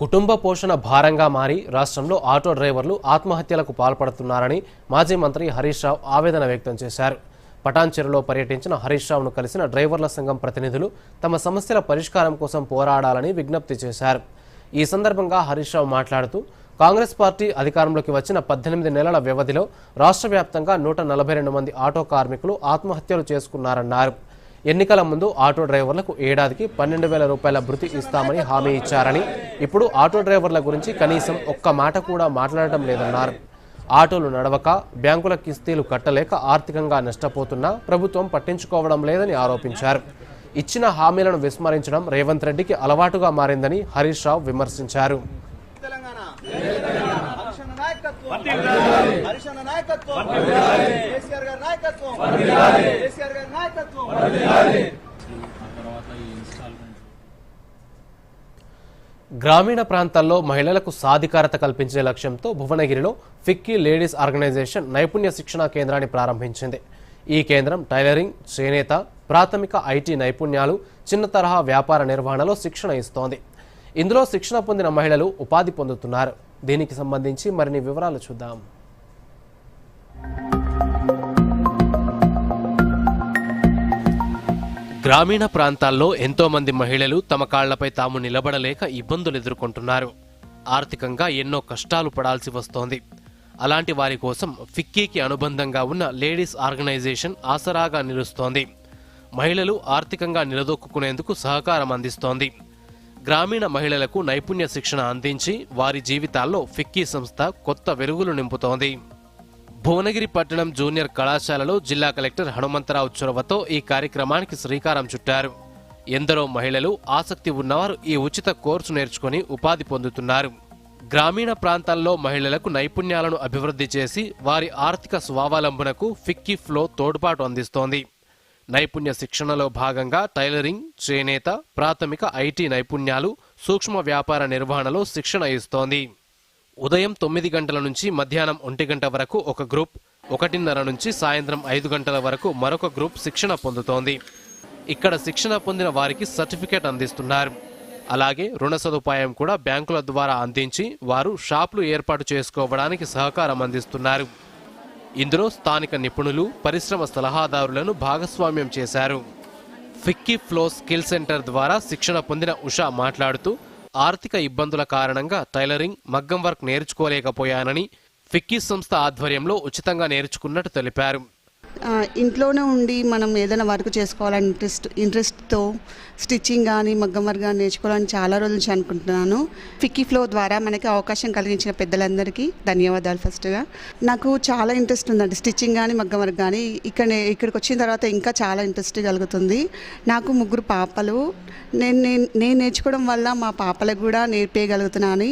కుటుంబ పోషణ భారంగా మారి రాష్ట్రంలో ఆటో డ్రైవర్లు ఆత్మహత్యలకు పాల్పడుతున్నారని మాజీ మంత్రి హరీష్ రావు ఆవేదన వ్యక్తం చేశారు. పటాన్చెరులో పర్యటించిన హరీష్ రావును కలిసిన డ్రైవర్ల సంఘం ప్రతినిధులు తమ సమస్యల పరిష్కారం కోసం పోరాడాలని విజ్ఞప్తి చేశారు. ఈ సందర్భంగా హరీష్ రావు మాట్లాడుతూ కాంగ్రెస్ పార్టీ అధికారంలోకి వచ్చిన 18 నెలల వ్యవధిలో రాష్ట్ర వ్యాప్తంగా 142 మంది ఆటో కార్మికులు ఆత్మహత్యలు చేసుకున్నారన్నారు. ఎన్నికల ముందు ఆటో డ్రైవర్లకు ఏడాదికి 12,000 రూపాయల భృతి ఇస్తామని హామీ ఇచ్చారని, ఇప్పుడు ఆటో డ్రైవర్ల గురించి కనీసం ఒక్క మాట కూడా మాట్లాడటం లేదన్నారు. ఆటోలు నడవక, బ్యాంకుల కిస్తీలు కట్టలేక ఆర్థికంగా నష్టపోతున్నా ప్రభుత్వం పట్టించుకోవడం లేదని ఆరోపించారు. ఇచ్చిన హామీలను విస్మరించడం రేవంత్ రెడ్డికి అలవాటుగా మారిందని హరీష్ రావు విమర్శించారు. గ్రామీణ ప్రాంతాల్లో మహిళలకు సాధికారత కల్పించే లక్ష్యంతో భువనగిరిలో ఫిక్కీ లేడీస్ ఆర్గనైజేషన్ నైపుణ్య శిక్షణా కేంద్రాన్ని ప్రారంభించింది. ఈ కేంద్రం టైలరింగ్, చేనేత, ప్రాథమిక ఐటీ నైపుణ్యాలు, చిన్న తరహా వ్యాపార నిర్వహణలో శిక్షణ ఇస్తోంది. ఇందులో శిక్షణ పొందిన మహిళలు ఉపాధి పొందుతున్నారు. దీనికి సంబంధించి మరిన్ని వివరాలు చూద్దాం. గ్రామీణ ప్రాంతాల్లో ఎంతో మంది మహిళలు తమ కాళ్లపై తాము నిలబడలేక ఇబ్బందులు ఎదుర్కొంటున్నారు. ఆర్థికంగా ఎన్నో కష్టాలు పడాల్సి వస్తోంది. అలాంటి వారి కోసం ఫిక్కీకి అనుబంధంగా ఉన్న లేడీస్ ఆర్గనైజేషన్ ఆసరాగా నిలుస్తోంది. మహిళలు ఆర్థికంగా నిలదొక్కునేందుకు సహకారం అందిస్తోంది. గ్రామీణ మహిళలకు నైపుణ్య శిక్షణ అందించి వారి జీవితాల్లో ఫిక్కీ సంస్థ కొత్త వెలుగులు నింపుతోంది. భువనగిరి పట్టణం జూనియర్ కళాశాలలో జిల్లా కలెక్టర్ హనుమంతరావు చొరవతో ఈ కార్యక్రమానికి శ్రీకారం చుట్టారు. ఎందరో మహిళలు ఆసక్తి ఉన్నవారు ఈ ఉచిత కోర్సు నేర్చుకుని ఉపాధి పొందుతున్నారు. గ్రామీణ ప్రాంతాల్లో మహిళలకు నైపుణ్యాలను అభివృద్ధి చేసి వారి ఆర్థిక స్వావలంబనకు ఫిక్కీ ఫ్లో తోడ్పాటు అందిస్తోంది. నైపుణ్య శిక్షణలో భాగంగా టైలరింగ్, చేనేత, ప్రాథమిక ఐటీ నైపుణ్యాలు, సూక్ష్మ వ్యాపార నిర్వహణలో శిక్షణ ఇస్తోంది. ఉదయం 9 గంటల నుంచి మధ్యాహ్నం 1 గంట వరకు ఒక గ్రూప్, 1:30 నుంచి సాయంత్రం 5 గంటల వరకు మరొక గ్రూప్ శిక్షణ పొందుతోంది. ఇక్కడ శిక్షణ పొందిన వారికి సర్టిఫికేట్ అందిస్తున్నారు. అలాగే రుణ సదుపాయం కూడా బ్యాంకుల ద్వారా అందించి వారు షాపులు ఏర్పాటు చేసుకోవడానికి సహకారం అందిస్తున్నారు. ఇందులో స్థానిక నిపుణులు, పరిశ్రమ సలహాదారులను భాగస్వామ్యం చేశారు. ఫిక్కీ ఫ్లో స్కిల్ సెంటర్ ద్వారా శిక్షణ పొందిన ఉషా మాట్లాడుతూ ఆర్థిక ఇబ్బందుల కారణంగా టైలరింగ్, మగ్గం వర్క్ నేర్చుకోలేకపోయానని ఫిక్కీ సంస్థ ఆధ్వర్యంలో ఉచితంగా నేర్చుకున్నట్టు తెలిపారు. ఇంట్లోనే ఉండి మనం ఏదైనా వర్క్ చేసుకోవాలని ఇంట్రెస్ట్తో స్టిచ్చింగ్ కానీ మగ్గం వర్క్ కానీ నేర్చుకోవాలని చాలా రోజుల నుంచి అనుకుంటున్నాను. ఫిక్కీ ఫ్లో ద్వారా మనకి అవకాశం కలిగించిన పెద్దలందరికీ ధన్యవాదాలు. ఫస్ట్గా నాకు చాలా ఇంట్రెస్ట్ ఉందండి స్టిచ్చింగ్ కానీ మగ్గం వర్క్ కానీ. ఇక్కడికి వచ్చిన తర్వాత ఇంకా చాలా ఇంట్రెస్ట్ కలుగుతుంది. నాకు 3 పాపలు. నేను నేర్చుకోవడం వల్ల మా పాపలకు కూడా నేర్పేయగలుగుతున్నాను.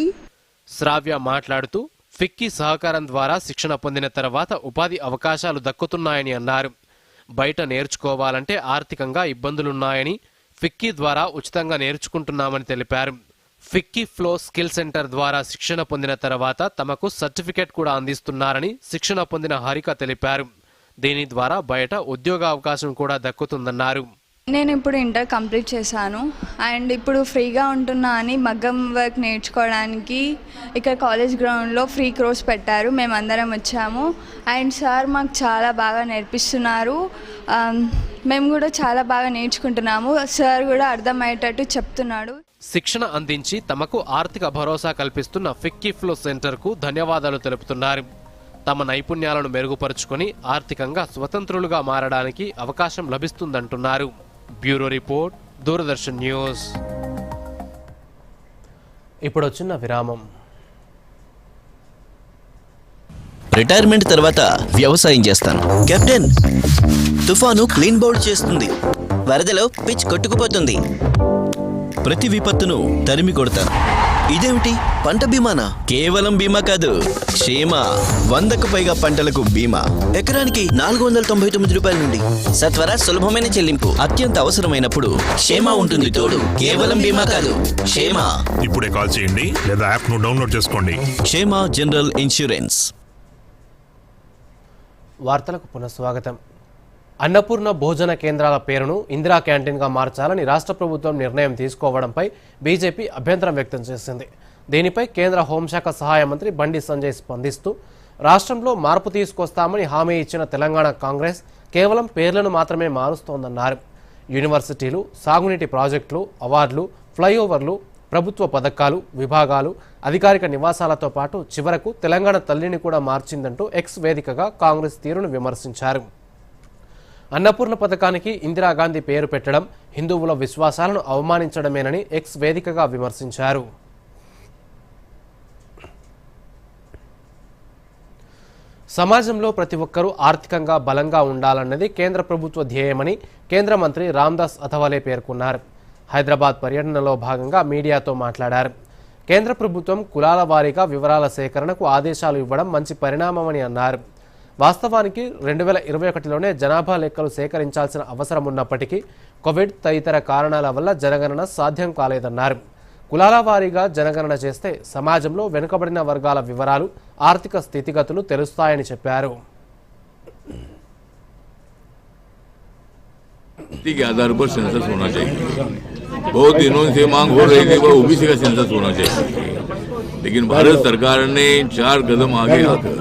శ్రావ్య మాట్లాడుతూ ఫిక్కీ సహకారం ద్వారా శిక్షణ పొందిన తర్వాత ఉపాధి అవకాశాలు దక్కుతున్నాయని అన్నారు. బయట నేర్చుకోవాలంటే ఆర్థికంగా ఇబ్బందులున్నాయని, ఫిక్కీ ద్వారా ఉచితంగా నేర్చుకుంటున్నామని తెలిపారు. ఫిక్కీ ఫ్లో స్కిల్ సెంటర్ ద్వారా శిక్షణ పొందిన తర్వాత తమకు సర్టిఫికెట్ కూడా అందిస్తున్నారని శిక్షణ పొందిన హారిక తెలిపారు. దీని ద్వారా బయట ఉద్యోగ అవకాశం కూడా దక్కుతుందన్నారు. నేను ఇప్పుడు ఇంటర్ కంప్లీట్ చేశాను అండ్ ఇప్పుడు ఫ్రీగా ఉంటున్నా అని మగ్గం వర్క్ నేర్చుకోవడానికి ఇక్కడ కాలేజ్ గ్రౌండ్లో ఫ్రీ కోర్స్ పెట్టారు. మేమందరం వచ్చాము అండ్ సార్ మాకు చాలా బాగా నేర్పిస్తున్నారు. మేము కూడా చాలా బాగా నేర్చుకుంటున్నాము. సార్ కూడా అర్థమయ్యేటట్టు చెప్తున్నాడు. శిక్షణ అందించి తమకు ఆర్థిక భరోసా కల్పిస్తున్న ఫిక్కీ ఫ్లో సెంటర్కు ధన్యవాదాలు తెలుపుతున్నారు. తమ నైపుణ్యాలను మెరుగుపరుచుకొని ఆర్థికంగా స్వతంత్రులుగా మారడానికి అవకాశం లభిస్తుందంటున్నారు. Bureau report, Doordarshan news. ఇప్పుడు వచ్చిన విరామం. రిటైర్మెంట్ తర్వాత వ్యవసాయం చేస్తాను. కెప్టెన్, తుఫాను క్లీన్ బౌల్డ్ చేస్తుంది, వరదలో పిచ్ కొట్టుకుపోతుంది, ప్రతి విపత్తును తరిమి కొడతాను. ఇదేమిటి, పంట బీమానా? కేవలం బీమా కాదు, క్షేమ. 100కు పైగా పంటలకు బీమా, ఎకరానికి 499 రూపాయల నుండి సత్వర సులభమైన చెల్లింపు. అత్యంత అవసరమైనప్పుడు క్షేమ ఉంటుంది తోడు. కేవలం బీమా కాదు, క్షేమ. ఇప్పుడే కాల్ చేయండి లేదా యాప్ ను డౌన్లోడ్ చేసుకోండి. క్షేమ జనరల్ ఇన్సూరెన్స్. వార్తలకు పునఃస్వాగతం. అన్నపూర్ణ భోజన కేంద్రాల పేరును ఇందిరా క్యాంటీన్గా మార్చాలని రాష్ట్ర ప్రభుత్వం నిర్ణయం తీసుకోవడంపై బీజేపీ అభ్యంతరం వ్యక్తం చేసింది. దీనిపై కేంద్ర హోంశాఖ సహాయ మంత్రి బండి సంజయ్ స్పందిస్తూ రాష్ట్రంలో మార్పు తీసుకొస్తామని హామీ ఇచ్చిన తెలంగాణ కాంగ్రెస్ కేవలం పేర్లను మాత్రమే మారుస్తోందన్నారు. యూనివర్సిటీలు, సాగునీటి ప్రాజెక్టులు, అవార్డులు, ఫ్లైఓవర్లు, ప్రభుత్వ పథకాలు, విభాగాలు, అధికారిక నివాసాలతో పాటు చివరకు తెలంగాణ తల్లిని కూడా మార్చిందంటూ ఎక్స్ వేదికగా కాంగ్రెస్ తీరును విమర్శించారు. అన్నపూర్ణ పథకానికి ఇందిరాగాంధీ పేరు పెట్టడం హిందువుల విశ్వాసాలను అవమానించడమేనని ఎక్స్ వేదికగా విమర్శించారు. సమాజంలో ప్రతి ఒక్కరూ ఆర్థికంగా బలంగా ఉండాలన్నది కేంద్ర ప్రభుత్వ ధ్యేయమని కేంద్ర మంత్రి రామ్దాస్ అథవాలే పేర్కొన్నారు. హైదరాబాద్ పర్యటనలో భాగంగా మీడియాతో మాట్లాడారు. కేంద్ర ప్రభుత్వం కులాల వారీగా వివరాల సేకరణకు ఆదేశాలు ఇవ్వడం మంచి పరిణామమని అన్నారు. వాస్తవానికి 2021లోనే జనాభా లెక్కలు సేకరించాల్సిన అవసరం ఉన్నప్పటికీ కోవిడ్ తదితర కారణాల వల్ల జనగణన సాధ్యం కాలేదన్నారు. కులాల వారీగా జనగణన చేస్తే సమాజంలో వెనుకబడిన వర్గాల వివరాలు, ఆర్థిక స్థితిగతులు తెలుస్తాయని చెప్పారు. के आधार पर सेंसस होना चाहिए. बहुत दिनों से मांग हो रही थी वह ओबीसी का सेंसस होना चाहिए, लेकिन भारत सरकार ने 4 कदम आगे आकर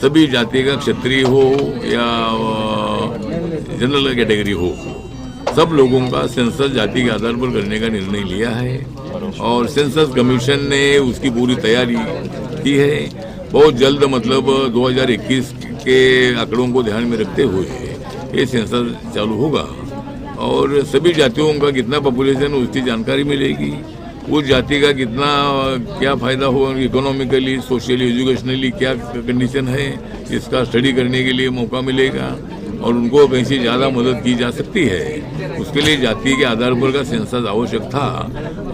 सभी जाति का, क्षत्रिय हो या जनरल कैटेगरी हो, सब लोगों का सेंसस जाति के आधार पर करने का निर्णय लिया है और सेंसस कमीशन ने उसकी पूरी तैयारी की है. बहुत जल्द, मतलब 2021 के आंकड़ों को ध्यान में रखते हुए ये सेंसस चालू होगा और सभी जातियों का कितना पॉपुलेशन उसकी जानकारी मिलेगी, उस जाति का कितना क्या फ़ायदा हो, इकोनॉमिकली, सोशली, एजुकेशनली क्या कंडीशन है, इसका स्टडी करने के लिए मौका मिलेगा और उनको कहीं से ज़्यादा मदद की जा सकती है. उसके लिए जाति के आधार पर का सेंसस आवश्यक था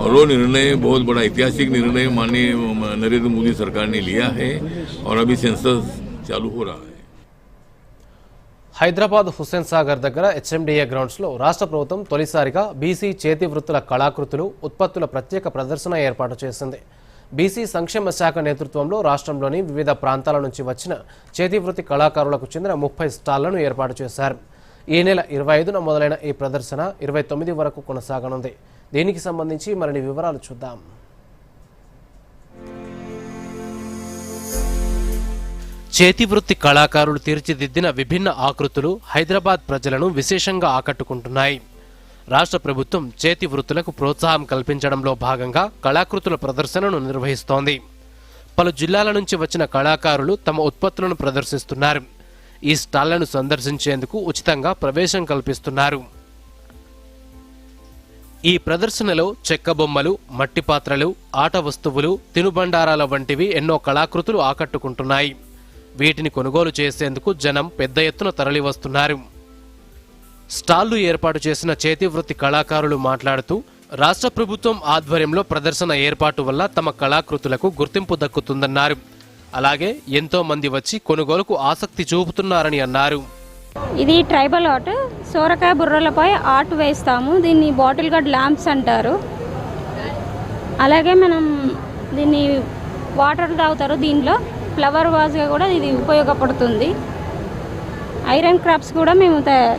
और वो निर्णय बहुत बड़ा ऐतिहासिक निर्णय माननीय नरेंद्र मोदी सरकार ने लिया है और अभी सेंसस चालू हो रहा है. హైదరాబాద్ హుస్సేన్ సాగర్ దగ్గర హెచ్ఎండిఏ గ్రౌండ్స్లో రాష్ట్ర ప్రభుత్వం తొలిసారిగా బీసీ చేతి వృత్తుల కళాకృతులు, ఉత్పత్తుల ప్రత్యేక ప్రదర్శన ఏర్పాటు చేసింది. బీసీ సంక్షేమ శాఖ నేతృత్వంలో రాష్ట్రంలోని వివిధ ప్రాంతాల నుంచి వచ్చిన చేతి వృత్తి కళాకారులకు చెందిన 30 స్టాళ్లను ఏర్పాటు చేశారు. ఈ నెల 25న మొదలైన ఈ ప్రదర్శన 29 వరకు కొనసాగనుంది. దీనికి సంబంధించి మరిన్ని వివరాలు చూద్దాం. చేతివృత్తి కళాకారులు తీర్చిదిద్దిన విభిన్న ఆకృతులు హైదరాబాద్ ప్రజలను విశేషంగా ఆకట్టుకుంటున్నాయి. రాష్ట్ర ప్రభుత్వం చేతి వృత్తులకు ప్రోత్సాహం కల్పించడంలో భాగంగా కళాకృతుల ప్రదర్శనను నిర్వహిస్తోంది. పలు జిల్లాల నుంచి వచ్చిన కళాకారులు తమ ఉత్పత్తులను ప్రదర్శిస్తున్నారు. ఈ స్టాళ్లను సందర్శించేందుకు ఉచితంగా ప్రవేశం కల్పిస్తున్నారు. ఈ ప్రదర్శనలో చెక్క బొమ్మలు, మట్టి పాత్రలు, ఆట వస్తువులు, తినుబండారాల వంటివి ఎన్నో కళాకృతులు ఆకట్టుకుంటున్నాయి. వీటిని కొనుగోలు చేసేందుకు జనం పెద్ద ఎత్తున తరలివస్తున్నారు. స్టాళ్లు ఏర్పాటు చేసిన చేతివృత్తి కళాకారులు మాట్లాడుతూ రాష్ట్ర ప్రభుత్వం ఆధ్వర్యంలో ప్రదర్శన ఏర్పాటు వల్ల తమ కళాకృతులకు గుర్తింపు దక్కుతుందన్నారు. అలాగే ఎంతో మంది వచ్చి కొనుగోలుకు ఆసక్తి చూపుతున్నారని అన్నారు. ఇది ట్రైబల్ ఆర్ట్, సోరకాయ బుర్రలపై ఆర్ట్ వేస్తాము. దీన్ని బాటిల్ గార్డ్ ల్యాంప్స్ అంటారు. అలాగే మనం దీన్ని వాటర్ తాగుతారు. దీంట్లో ఫ్లవర్ వాజ్గా కూడా ఇది ఉపయోగపడుతుంది. ఐరన్ క్రాఫ్ట్స్ కూడా మేము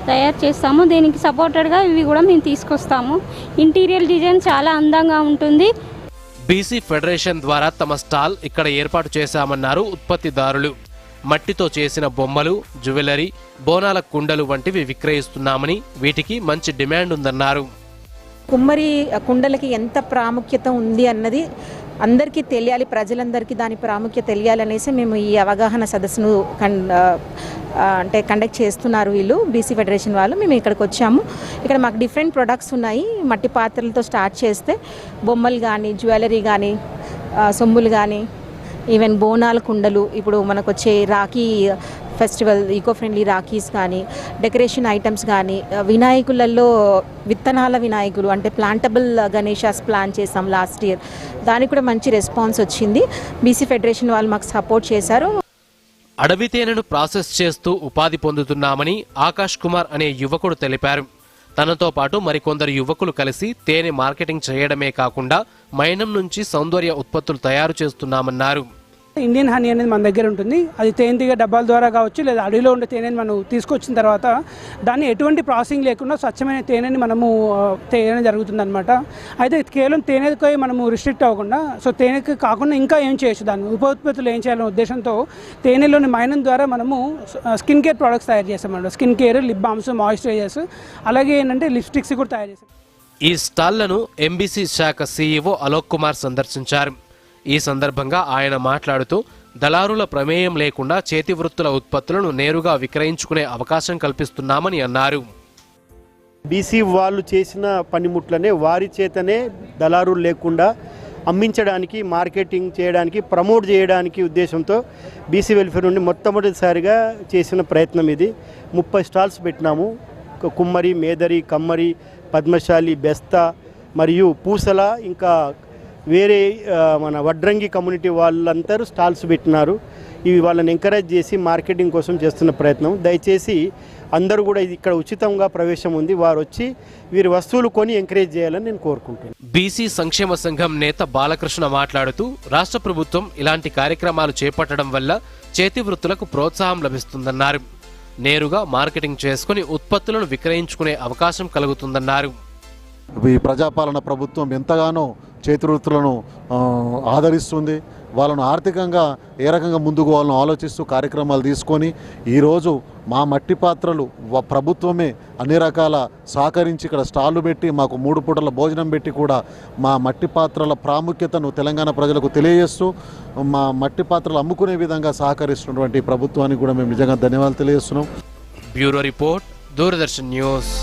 తయారు చేస్తాము. దీనికి సపోర్టెడ్గా ఇవి కూడా మేము తీసుకొస్తాము. ఇంటీరియర్ డిజైన్ చాలా అందంగా ఉంటుంది. బీసీ ఫెడరేషన్ ద్వారా తమ స్టాల్ ఇక్కడ ఏర్పాటు చేశామన్నారు ఉత్పత్తిదారులు. మట్టితో చేసిన బొమ్మలు, జ్యువెలరీ, బోనాల కుండలు వంటివి విక్రయిస్తున్నామని, వీటికి మంచి డిమాండ్ ఉందన్నారు. కుమ్మరి కుండలకి ఎంత ప్రాముఖ్యత ఉంది అన్నది అందరికీ తెలియాలి, ప్రజలందరికీ దాని ప్రాముఖ్యత తెలియాలనేసి మేము ఈ అవగాహన సదస్సును కండక్ట్ చేస్తున్నారు వీళ్ళు, బీసీ ఫెడరేషన్ వాళ్ళు. మేము ఇక్కడికి వచ్చాము. ఇక్కడ మాకు డిఫరెంట్ ప్రొడక్ట్స్ ఉన్నాయి. మట్టి పాత్రలతో స్టార్ట్ చేస్తే బొమ్మలు కానీ, జ్యువెలరీ కానీ, సొమ్ములు కానీ, ఈవెన్ బోనాల కుండలు, ఇప్పుడు మనకు వచ్చే rakhi festival eco friendly rakhis కానీ, డెకరేషన్ ఐటమ్స్ కానీ, వినాయకులలో విత్తనాల వినాయకులు అంటే ప్లాంటబుల్ గణేషాస్ ప్లాన్ చేసాం లాస్ట్ ఇయర్. దానికి కూడా మంచి రెస్పాన్స్ వచ్చింది. బీసీ ఫెడరేషన్ వాళ్ళు మాకు సపోర్ట్ చేశారు. అడవి తేనెను ప్రాసెస్ చేస్తూ ఉపాధి పొందుతున్నామని ఆకాష్ కుమార్ అనే యువకుడు తెలిపారు. తనతో పాటు మరికొందరు యువకులు కలిసి తేనె మార్కెటింగ్ చేయడమే కాకుండా మైనం నుంచి సౌందర్య ఉత్పత్తులు తయారు చేస్తున్నామన్నారు. ఇండియన్ హనీ అనేది మన దగ్గర ఉంటుంది. అది తేనెటీగ డబ్బాల ద్వారా కావచ్చు, లేదా అడవిలో ఉండే తేనెని మనం తీసుకొచ్చిన తర్వాత దాన్ని ఎటువంటి ప్రాసెసింగ్ లేకుండా స్వచ్ఛమైన తేనెని మనము తేయడం జరుగుతుంది అనమాట. అయితే కేవలం తేనెకి మనము రిస్ట్రిక్ట్ అవ్వకుండా, సో తేనెకి కాకుండా ఇంకా ఏం చేయొచ్చు, దాన్ని ఉత్పత్తులు ఏం చేయాలనే ఉద్దేశంతో తేనెలోని మైనం ద్వారా మనము స్కిన్ కేర్ ప్రోడక్ట్స్ తయారు చేస్తామన్నమాట. Skin care, lip balms, moisturisers, అలాగే ఏంటంటే లిప్స్టిక్స్ కూడా తయారు చేస్తాం. ఈ స్టాళ్లను ఎంబీసీ శాఖ సీఈఓ అలోక్ కుమార్ సందర్శించారు. ఈ సందర్భంగా ఆయన మాట్లాడుతూ దళారుల ప్రమేయం లేకుండా చేతి వృత్తుల ఉత్పత్తులను నేరుగా విక్రయించుకునే అవకాశం కల్పిస్తున్నామని అన్నారు. బీసీ వాళ్ళు చేసిన పనిముట్లనే వారి చేతనే దళారులు లేకుండా అమ్మించడానికి, మార్కెటింగ్ చేయడానికి, ప్రమోట్ చేయడానికి ఉద్దేశంతో బీసీ వెల్ఫేర్ నుండి మొట్టమొదటిసారిగా చేసిన ప్రయత్నం ఇది. 30 స్టాల్స్ పెట్టినాము. కుమ్మరి, మేదరి, కమ్మరి, పద్మశాలి, బెస్తా మరియు పూసల, ఇంకా వేరే మన వడ్రంగి కమ్యూనిటీ వాళ్ళందరూ స్టాల్స్ పెట్టినారు. ఇవి వాళ్ళని ఎంకరేజ్ చేసి మార్కెటింగ్ కోసం చేస్తున్న ప్రయత్నం. దయచేసి అందరూ కూడా ఇది ఇక్కడ ఉచితంగా ప్రవేశం ఉంది, వారు వచ్చి వీరి వస్తువులు కొని ఎంకరేజ్ చేయాలని నేను కోరుకుంటున్నాను. బీసీ సంక్షేమ సంఘం నేత బాలకృష్ణ మాట్లాడుతూ రాష్ట్ర ప్రభుత్వం ఇలాంటి కార్యక్రమాలు చేపట్టడం వల్ల చేతి వృత్తులకు ప్రోత్సాహం లభిస్తుందన్నారు. నేరుగా మార్కెటింగ్ చేసుకుని ఉత్పత్తులను విక్రయించుకునే అవకాశం కలుగుతుందన్నారు. ఈ ప్రజాపాలన ప్రభుత్వం ఎంతగానో చేతి వృత్తులను ఆదరిస్తుంది. వాళ్ళను ఆర్థికంగా ఏ రకంగా ముందుకు వాళ్ళను ఆలోచిస్తూ కార్యక్రమాలు తీసుకొని ఈరోజు మా మట్టి పాత్రలు ప్రభుత్వమే అన్ని రకాల సహకరించి ఇక్కడ స్టాళ్లు పెట్టి మాకు 3 పూటల భోజనం పెట్టి కూడా మా మట్టి పాత్రల ప్రాముఖ్యతను తెలంగాణ ప్రజలకు తెలియజేస్తూ మా మట్టి పాత్రలు అమ్ముకునే విధంగా సహకరిస్తున్నటువంటి ప్రభుత్వానికి కూడా మేము నిజంగా ధన్యవాదాలు తెలియజేస్తున్నాం. Bureau report, Doordarshan news.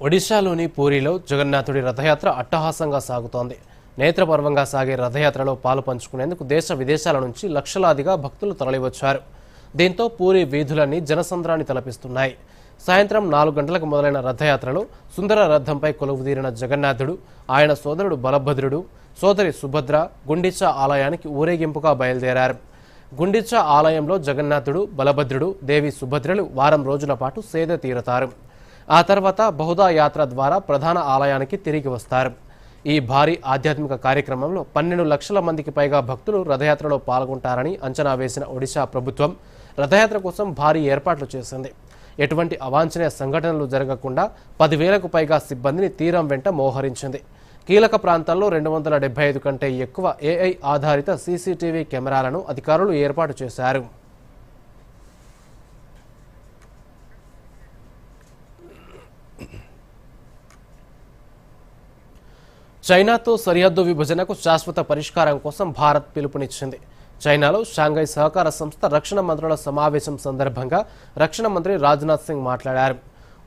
ఒడిశాలోని పూరిలో జగన్నాథుడి రథయాత్ర అట్టహాసంగా సాగుతోంది. నేత్రపర్వంగా సాగే రథయాత్రలో పాలు పంచుకునేందుకు దేశ విదేశాల నుంచి లక్షలాదిగా భక్తులు తరలివచ్చారు. దీంతో పూరి వీధులన్నీ జనసంద్రాన్ని తలపిస్తున్నాయి. సాయంత్రం 4 గంటలకు మొదలైన రథయాత్రలో సుందర రథంపై కొలువుదీరిన జగన్నాథుడు, ఆయన సోదరుడు బలభద్రుడు, సోదరి సుభద్ర గుండిచా ఆలయానికి ఊరేగింపుగా బయలుదేరారు. గుండిచా ఆలయంలో జగన్నాథుడు, బలభద్రుడు, దేవి సుభద్రలు వారం రోజుల పాటు సేద తీరతారు. ఆ తర్వాత బహుదా యాత్ర ద్వారా ప్రధాన ఆలయానికి తిరిగి వస్తారు. ఈ భారీ ఆధ్యాత్మిక కార్యక్రమంలో 12 లక్షల మందికి పైగా భక్తులు రథయాత్రలో పాల్గొంటారని అంచనా వేసిన ఒడిశా ప్రభుత్వం రథయాత్ర కోసం భారీ ఏర్పాట్లు చేసింది. ఎటువంటి అవాంఛనీయ సంఘటనలు జరగకుండా 10,000కు పైగా సిబ్బందిని తీరం వెంట మోహరించింది. కీలక ప్రాంతాల్లో 275 కంటే ఎక్కువ ఏఐ ఆధారిత సీసీటీవీ కెమెరాలను అధికారులు ఏర్పాటు చేశారు. చైనాతో సరిహద్దు విభజనకు శాశ్వత పరిష్కారం కోసం భారత్ పిలుపునిచ్చింది. చైనాలో షాంఘై సహకార సంస్థ రక్షణ మంత్రుల సమావేశం సందర్భంగా రక్షణ మంత్రి రాజ్నాథ్ సింగ్ మాట్లాడారు.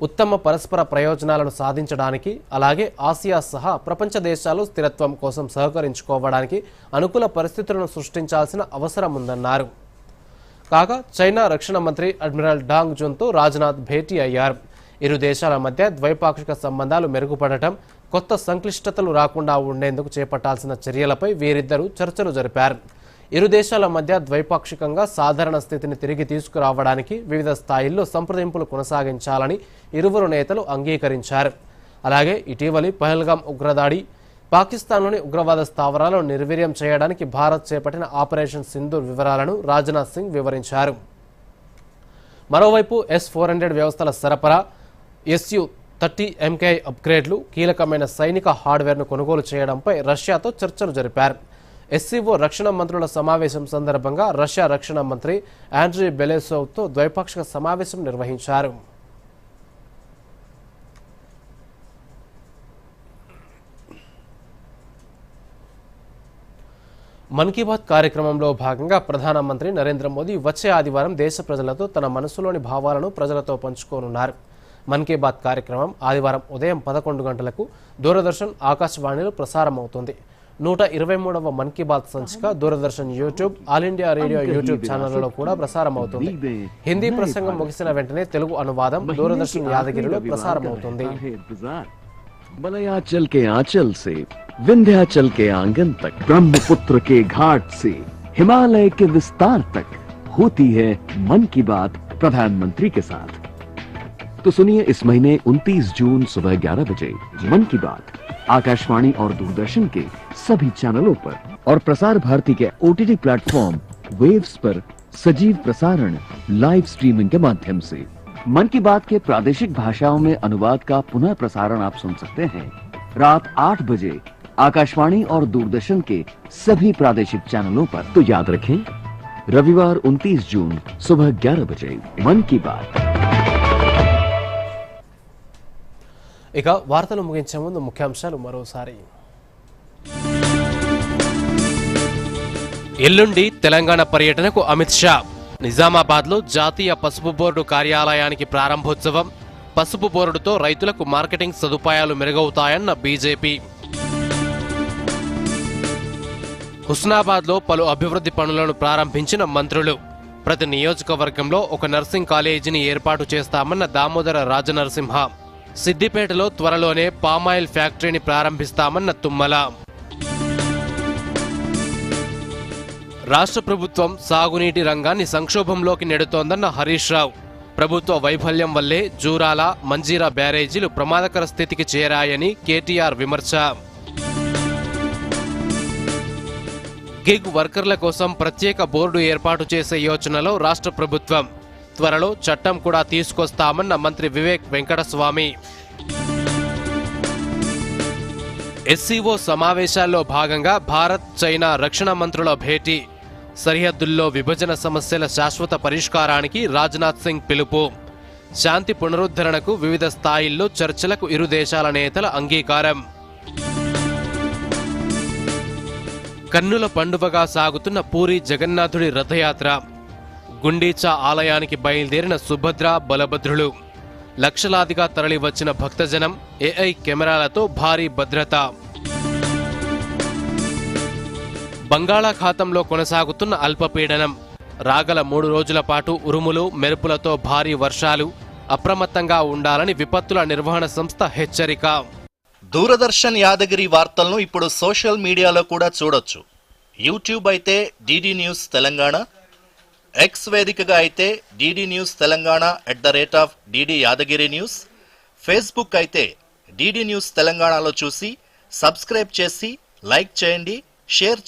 ఉత్తమ పరస్పర ప్రయోజనాలను సాధించడానికి, అలాగే ఆసియా సహా ప్రపంచ దేశాలు స్థిరత్వం కోసం సహకరించుకోవడానికి అనుకూల పరిస్థితులను సృష్టించాల్సిన అవసరం ఉందన్నారు. కాగా చైనా రక్షణ మంత్రి అడ్మిరల్ డాంగ్ జున్తో రాజ్నాథ్ భేటీ అయ్యారు. ఇరు దేశాల మధ్య ద్వైపాక్షిక సంబంధాలు మెరుగుపడటం, కొత్త సంక్లిష్టతలు రాకుండా ఉండేందుకు చేపట్టాల్సిన చర్యలపై వీరిద్దరూ చర్చలు జరిపారు. ఇరు దేశాల మధ్య ద్వైపాక్షికంగా సాధారణ స్థితిని తిరిగి తీసుకురావడానికి వివిధ స్థాయిల్లో సంప్రదింపులు కొనసాగించాలని ఇరువురు నేతలు అంగీకరించారు. అలాగే ఇటీవలి పహల్గాం ఉగ్రదాడి, పాకిస్తాన్లోని ఉగ్రవాద స్థావరాలను నిర్వీర్యం చేయడానికి భారత్ చేపట్టిన ఆపరేషన్ సింధూర్ వివరాలను రాజ్నాథ్ సింగ్ వివరించారు. మరోవైపు S-400 వ్యవస్థల సరఫరా, Su-30 MKI అప్గ్రేడ్లు, కీలకమైన సైనిక హార్డ్వేర్ను కొనుగోలు చేయడంపై రష్యాతో చర్చలు జరిపారు. SCO రక్షణ మంత్రుల సమావేశం సందర్భంగా రష్యా రక్షణ మంత్రి ఆండ్రీ బెలెసోవ్తో ద్వైపాక్షిక సమావేశం నిర్వహించారు. మన్ కీ బాత్ కార్యక్రమంలో భాగంగా ప్రధానమంత్రి నరేంద్ర మోదీ వచ్చే ఆదివారం దేశ ప్రజలతో తన మనసులోని భావాలను ప్రజలతో పంచుకోనున్నారు. మన్ కీ బాత్ కార్యక్రమం ఆదివారం ఉదయం 11 గంటలకు దూరదర్శన్, ఆకాశవాణిలో ప్రసారమవుతుంది. 123వ మన్ కీ బాత్ సంచిక Doordarshan YouTube, all India radio YouTube ఛానళ్లలో కూడా ప్రసారమవుతుంది. హిందీ ప్రసంగం ముగిసిన వెంటనే తెలుగు అనువాదం దూరదర్శన్ యాదగిరిలో ప్రసారమవుతుంది. मलयाचल के आंचल से विंध्याचल के आंगन तक, ब्रह्मपुत्र के घाट से हिमालय के विस्तार तक होती है मन की बात प्रधानमंत्री के साथ। तो सुनिए इस महीने 29 जून सुबह 11 बजे मन की बात आकाशवाणी और दूरदर्शन के सभी चैनलों पर और प्रसार भारती के OTT प्लेटफॉर्म वेव्स पर सजीव प्रसारण लाइव स्ट्रीमिंग के माध्यम से मन की बात के प्रादेशिक भाषाओं में अनुवाद का पुनः प्रसारण आप सुन सकते हैं रात 8 बजे आकाशवाणी और दूरदर्शन के सभी प्रादेशिक चैनलों पर। तो याद रखें, रविवार 29 जून सुबह 11 बजे मन की बात। ఇక వార్తలు ముగించే ముందు ముఖ్యాంశాలు మరోసారి. ఎల్లుండి తెలంగాణ పర్యటనకు అమిత్ షా. నిజామాబాద్లో జాతీయ పసుపు బోర్డు కార్యాలయానికి ప్రారంభోత్సవం. పసుపు బోర్డుతో రైతులకు మార్కెటింగ్ సదుపాయాలు మెరుగవుతాయన్న బీజేపీ. హుస్నాబాద్లో పలు అభివృద్ధి పనులను ప్రారంభించిన మంత్రులు. ప్రతి నియోజకవర్గంలో ఒక నర్సింగ్ కాలేజీని ఏర్పాటు చేస్తామన్న దామోదర రాజనరసింహ. సిద్దిపేటలో త్వరలోనే పామాయిల్ ఫ్యాక్టరీని ప్రారంభిస్తామన్న తుమ్మల. రాష్ట్ర ప్రభుత్వం సాగునీటి రంగాన్ని సంక్షోభంలోకి నెడుతోందన్న హరీష్ రావు. ప్రభుత్వ వైఫల్యం వల్లే జూరాల, మంజీరా బ్యారేజీలు ప్రమాదకర స్థితికి చేరాయని కేటీఆర్ విమర్శ. గిగ్ వర్కర్ల కోసం ప్రత్యేక బోర్డు ఏర్పాటు చేసే యోచనలో రాష్ట్ర ప్రభుత్వం. త్వరలో చట్టం కూడా తీసుకొస్తామన్న మంత్రి వివేక్ వెంకటస్వామి. SCO సమావేశాల్లో భాగంగా భారత్, చైనా రక్షణ మంత్రుల భేటీ. సరిహద్దుల్లో విభజన సమస్యల శాశ్వత పరిష్కారానికి రాజ్నాథ్ సింగ్ పిలుపు. శాంతి పునరుద్ధరణకు వివిధ స్థాయిల్లో చర్చలకు ఇరు దేశాల నేతల అంగీకారం. కన్నుల పండువగా సాగుతున్న పూరి జగన్నాథుడి రథయాత్ర. గుండీచా ఆలయానికి బయలుదేరిన సుభద్ర, బలభద్రులు. లక్షలాదిగా తరలివచ్చిన భక్తజనం, AI కెమెరాలతో భారీ భద్రత. బంగాళాఖాతంలో కొనసాగుతున్న అల్పపీడనం. రాగల 3 రోజుల పాటు ఉరుములు, మెరుపులతో భారీ వర్షాలు. అప్రమత్తంగా ఉండాలని విపత్తుల నిర్వహణ సంస్థ హెచ్చరిక. దూరదర్శన్ యాదగిరి వార్తలను ఇప్పుడు సోషల్ మీడియాలో కూడా చూడొచ్చు. యూట్యూబ్ అయితే DD న్యూస్ తెలంగాణ, X వేదికగా అయితే DD news Telangana @DD Yadagiri news, Facebook అయితే DD న్యూస్ తెలంగాణలో చూసి సబ్స్క్రైబ్ చేసి లైక్ చేయండి, షేర్ చేయండి.